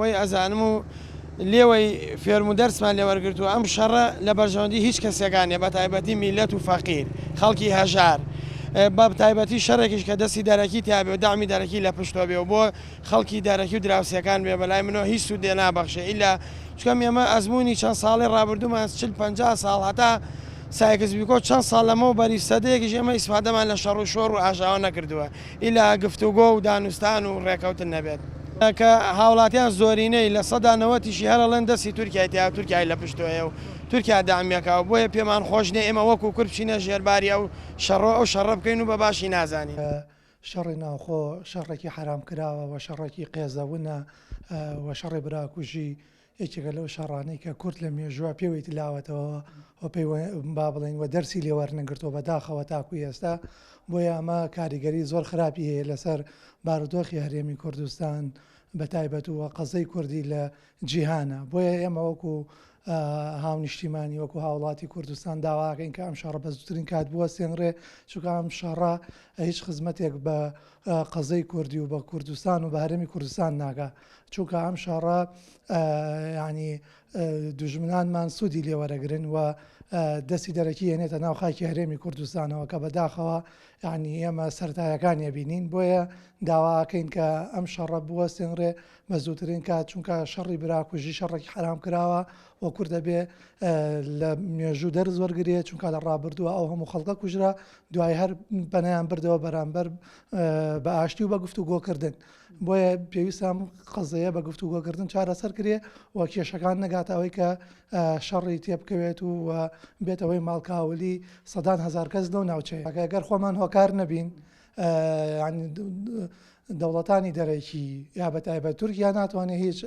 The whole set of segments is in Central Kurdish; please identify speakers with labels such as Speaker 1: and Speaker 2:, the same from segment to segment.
Speaker 1: وەی ئەزانم و لێوەی فێرم و دەرسمان لێوەرگرتووە ئەم شەڕە لە بەرژەوەندی هیچ کەسێکانێ بە تایبەتی میلەت و فەقیر خەڵکی هەژار بە تایبەتی شەڕێکیش کە دەستی دەرەکی تیابێ و دامی دەرەکی لە پشتۆ بێ و بۆ خەڵکی دەرەکی و دراوسەکان بێ بەلای منەوە هیچ سوودێ نابەخشێ ئیلا چکەم ئێمە ئەزمموی چەند ساڵی ڕابردوومان 40-50 ساڵ هەتا سایکسبیکۆ چەند ساڵ لەمەوە بەری سەدەیەکیش ئێمە ئیسفادەمان لە شەڕ و شۆڕ و ئاژاوە نەکردووە ئیلا گفتوگۆ و دانوستان و ڕێکەوتن نەبێت. کە هاوڵاتیان زۆرینەی لە سەدا 90تیشی هەرەڵەن دەستی تورکایتیا تورکای لە پشتۆیە و تورکیا دامیەکە و بۆیە پێمان خۆشنێ ئێمە وەکو کورد بچینە ژێرباریە و شەڕۆ ئەو شەڕە بکەین و بە باشی نازانین.
Speaker 2: شەڕی ناوخۆ شەڕێکی حرام کراوە و شەڕێکی قێزەونە و شەڕی براکوژی یەکێکە لەو شەڕانەی کە کورد لە مێژووە پێوەی تلاوەتەوە پێی با بڵێن و دەرسی لێوەرنەگرتەوە بەداخەوە تاکوی ئێستا بۆیە ئەمە کاریگەری زۆر خراپی هەیە لەسەر بارودۆخی هەرێمی کوردستان بە تایبەت و قەزەی کوردی لە جیهانە بۆیە ئێمە وەکو هاونیشتیمانی وەکو هاوڵاتی کوردستان داواکەین کە ئەم شەڕە بە زووترین کات بووە سێنڕێ چونکە ئەم شەڕە هیچ خزمەتێک بە قەزەی کوردی و بە کوردستان و بە هەرێمی کوردستان ناکە چونکە ئەم شەڕە ینی دوژمنانمان سوودی لێوەرەگرن و دەستی دەرەکی هێنێتە ناو خاکی هەرێمی کوردستانەوە کە بەداخەوە ینی ئێمە سەرتایەکانی بینین بۆیە داواکەین کە ئەم شەڕە بووە سێنڕێ بە زووترین کات چونکە شەڕی براکوژی شەڕێکی حرام کراوە و کورد دەبێ لە مێژوو دەرز وەرگێت چونکە لە ڕابردووە ئەو هەموو خەڵکە کوژرا دوای هەر بەنیان بردەوە بەرامبەر بە ئاشتی و بە گفتوگۆکردن بۆیە پێویستم قەزەیە بە گفتوگۆکردن چارەسەر کرێ و کێشەکان نەگاتەوەی کە شەڕی تێبکەوێت و بێتەوەی ماڵکاولی سەدان هزار کەس لەو ناوچەیە ئەگەر خۆمان هۆکار نەبین دەوڵەتانی دەرەکی یا بە تایبەت تورکیا ناتوانێت هیچ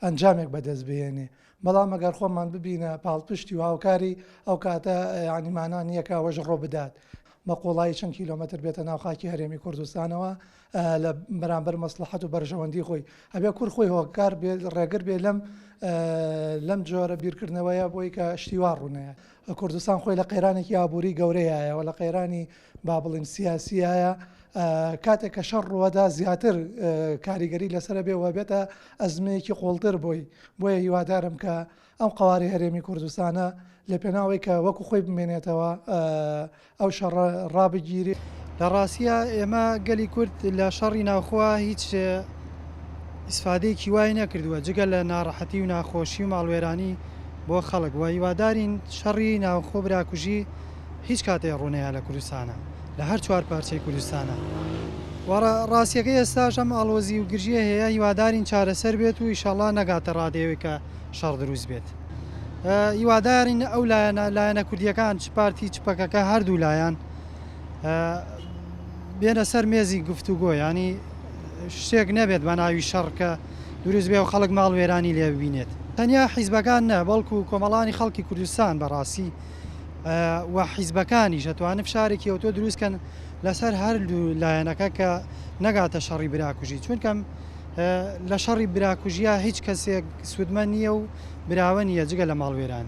Speaker 2: ئەنجامێک بەدەست بێنێ بەڵام ئەگەر خۆمان ببینە پاڵپشتی و هاوکاری ئەو کاتە ینیمانان یەکە ئەوەش ڕۆ بدات بە قۆڵایی چەند کیلۆمەتر بێتە ناو خاکی هەرێمی کوردستانەوە لە بەرامبەر مەسلحەت و بەرژەوەندی خۆی ئەبێ کورد خۆی هۆکار بێ ڕێگر بێ لەم جۆرە بیرکردنەوەیە بۆی کە شتیوا ڕوونەیە کوردستان خۆی لە قەیرانێکی ئابووری گەورەیە و لە قەیرانی با بڵین سیاسیایە کاتێک کە شەڕ ڕوەدا زیاتر کاریگەری لەسرە بێ و بێتە ئەزمەیەکی قوڵتر بۆیە هیوادارم کە ئەم قەواری هەرێمی کوردستانە لە پێناوەی کە وەکو خۆی بمێنێتەوە ئەو شەڕە ڕابگیری
Speaker 3: لە ڕاستیە ئێمە گەلی کورد لە شەڕی ناوخۆوە هیچ ئیسفادەیەکی وای نەکردووە جگە لە ناڕەحەتی و ناخۆشی و ماڵوێرانی بۆ خەڵک و هیوادارین شەڕی ناوخۆ براکوژی هیچ کاتێ ڕوونەیە لە کوردستانە لە هەر چوار پارچەی کوردستانە ڕاستیەکەی ئێستاش ئەم ئاڵۆزی و گرژیە هەیە هیوادارین چارەسەر بێت و ئیشەڵڵا نەگاتە ڕادێوی کە شەڕ دروست بێت هیوادارین ئەو لایەنە کوردیەکان چ پارتی چ پەکەکە هەردوو لایەن بێنە سەر مێزی گفتوگۆ ینی شتێک نەبێت بە ناوی شەڕ کە دروست بێ و خەڵک ماڵوێرانی لێ ببینێت تەنیا حیزبەکان نە بەڵکو کۆمەڵانی خەڵکی کوردستان بەڕاستی و حیزبەکانیش ئەتوانن فشارێکی ئەوتۆ دروستکەن لەسەر هەردوو لایەنەکە کە نەگاتە شەڕی براکوژی چونکەم لە شەڕی براکوژیە هیچ کەسێک سوودمە نییە و براوە نییە جگە لە ماڵوێران.